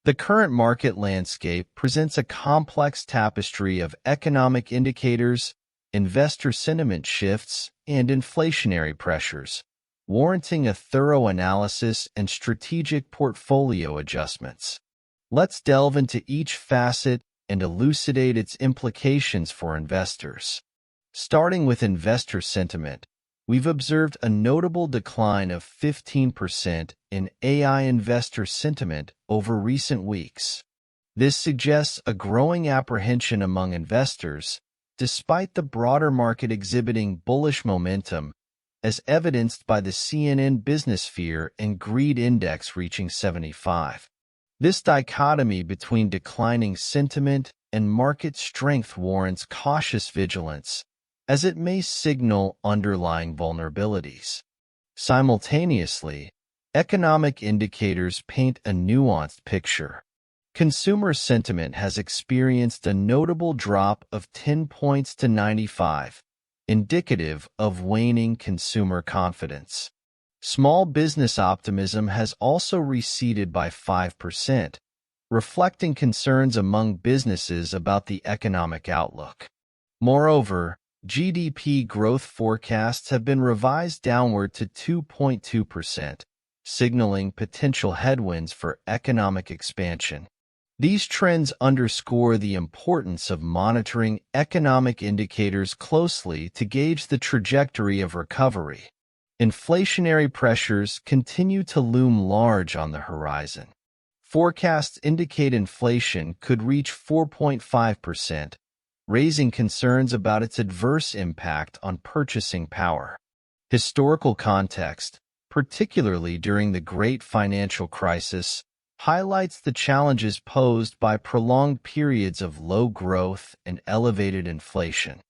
The current market landscape presents a complex tapestry of economic indicators, investor sentiment shifts, and inflationary pressures, warranting a thorough analysis and strategic portfolio adjustments. Let's delve into each facet and elucidate its implications for investors. Starting with investor sentiment, we've observed a notable decline of 15% in AI investor sentiment over recent weeks. This suggests a growing apprehension among investors, despite the broader market exhibiting bullish momentum, as evidenced by the CNN Business Fear and Greed Index reaching 75. This dichotomy between declining sentiment and market strength warrants cautious vigilance, as it may signal underlying vulnerabilities. Simultaneously, economic indicators paint a nuanced picture. Consumer sentiment has experienced a notable drop of 10 points to 95, indicative of waning consumer confidence. Small business optimism has also receded by 5%, reflecting concerns among businesses about the economic outlook. Moreover, GDP growth forecasts have been revised downward to 2.2%, signaling potential headwinds for economic expansion. These trends underscore the importance of monitoring economic indicators closely to gauge the trajectory of recovery. Inflationary pressures continue to loom large on the horizon. Forecasts indicate inflation could reach 4.5%, raising concerns about its adverse impact on purchasing power. Historical context, particularly during the Great Financial Crisis, highlights the challenges posed by prolonged periods of low growth and elevated inflation.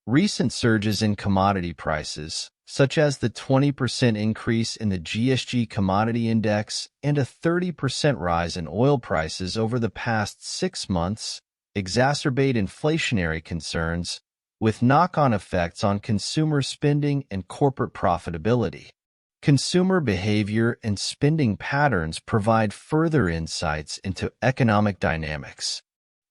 Recent surges in commodity prices, such as the 20% increase in the GSG Commodity Index and a 30% rise in oil prices over the past 6 months, exacerbate inflationary concerns, with knock-on effects on consumer spending and corporate profitability. Consumer behavior and spending patterns provide further insights into economic dynamics.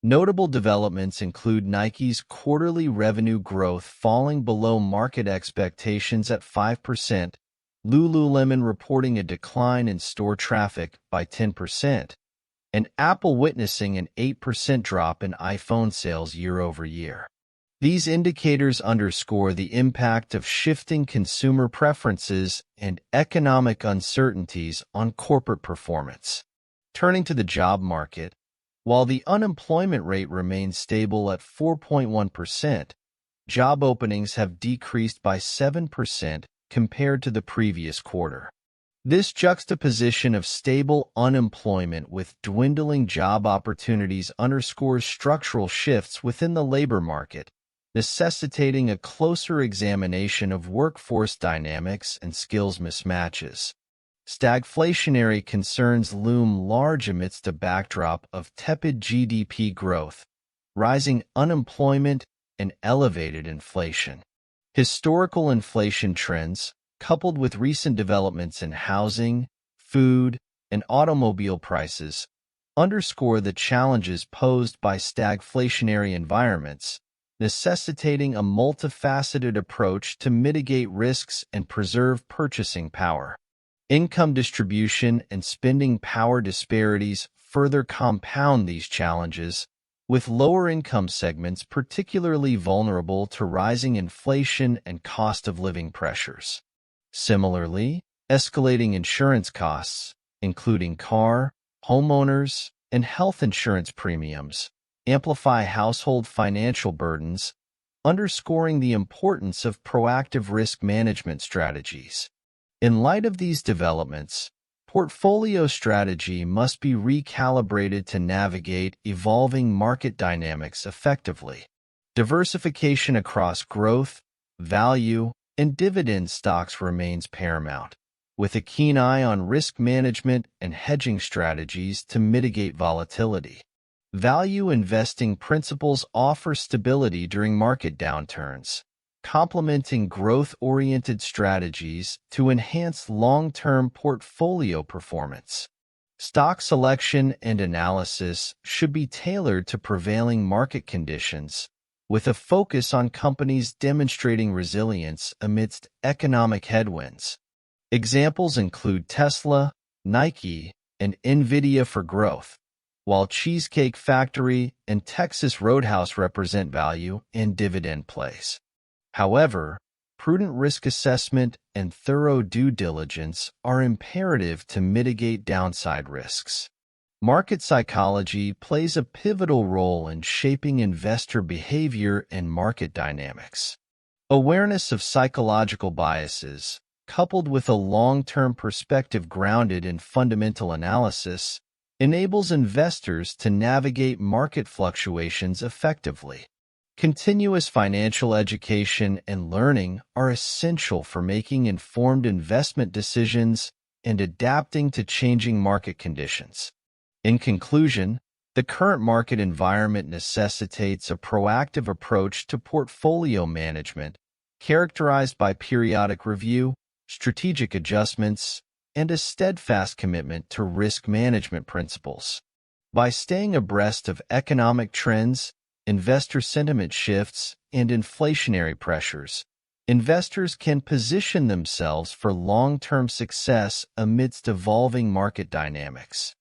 Notable developments include Nike's quarterly revenue growth falling below market expectations at 5%, Lululemon reporting a decline in store traffic by 10%, and Apple witnessing an 8% drop in iPhone sales year-over-year. These indicators underscore the impact of shifting consumer preferences and economic uncertainties on corporate performance. Turning to the job market, while the unemployment rate remains stable at 4.1%, job openings have decreased by 7% compared to the previous quarter. This juxtaposition of stable unemployment with dwindling job opportunities underscores structural shifts within the labor market, necessitating a closer examination of workforce dynamics and skills mismatches. Stagflationary concerns loom large amidst a backdrop of tepid GDP growth, rising unemployment, and elevated inflation. Historical inflation trends, coupled with recent developments in housing, food, and automobile prices, underscore the challenges posed by stagflationary environments, necessitating a multifaceted approach to mitigate risks and preserve purchasing power. Income distribution and spending power disparities further compound these challenges, with lower income segments particularly vulnerable to rising inflation and cost of living pressures. Similarly, escalating insurance costs, including car, homeowners, and health insurance premiums, amplify household financial burdens, underscoring the importance of proactive risk management strategies. In light of these developments, portfolio strategy must be recalibrated to navigate evolving market dynamics effectively. Diversification across growth, value, and dividend stocks remains paramount, with a keen eye on risk management and hedging strategies to mitigate volatility. Value investing principles offer stability during market downturns, complementing growth-oriented strategies to enhance long-term portfolio performance. Stock selection and analysis should be tailored to prevailing market conditions, with a focus on companies demonstrating resilience amidst economic headwinds. Examples include Tesla, Nike, and Nvidia for growth, while Cheesecake Factory and Texas Roadhouse represent value and dividend plays. However, prudent risk assessment and thorough due diligence are imperative to mitigate downside risks. Market psychology plays a pivotal role in shaping investor behavior and market dynamics. Awareness of psychological biases, coupled with a long-term perspective grounded in fundamental analysis, enables investors to navigate market fluctuations effectively. Continuous financial education and learning are essential for making informed investment decisions and adapting to changing market conditions. In conclusion, the current market environment necessitates a proactive approach to portfolio management, characterized by periodic review, strategic adjustments, and a steadfast commitment to risk management principles. By staying abreast of economic trends, investor sentiment shifts, and inflationary pressures, investors can position themselves for long-term success amidst evolving market dynamics.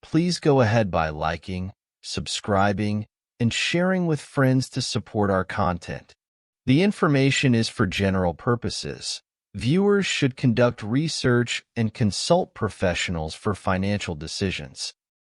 Please go ahead by liking, subscribing, and sharing with friends to support our content. The information is for general purposes. Viewers should conduct research and consult professionals for financial decisions.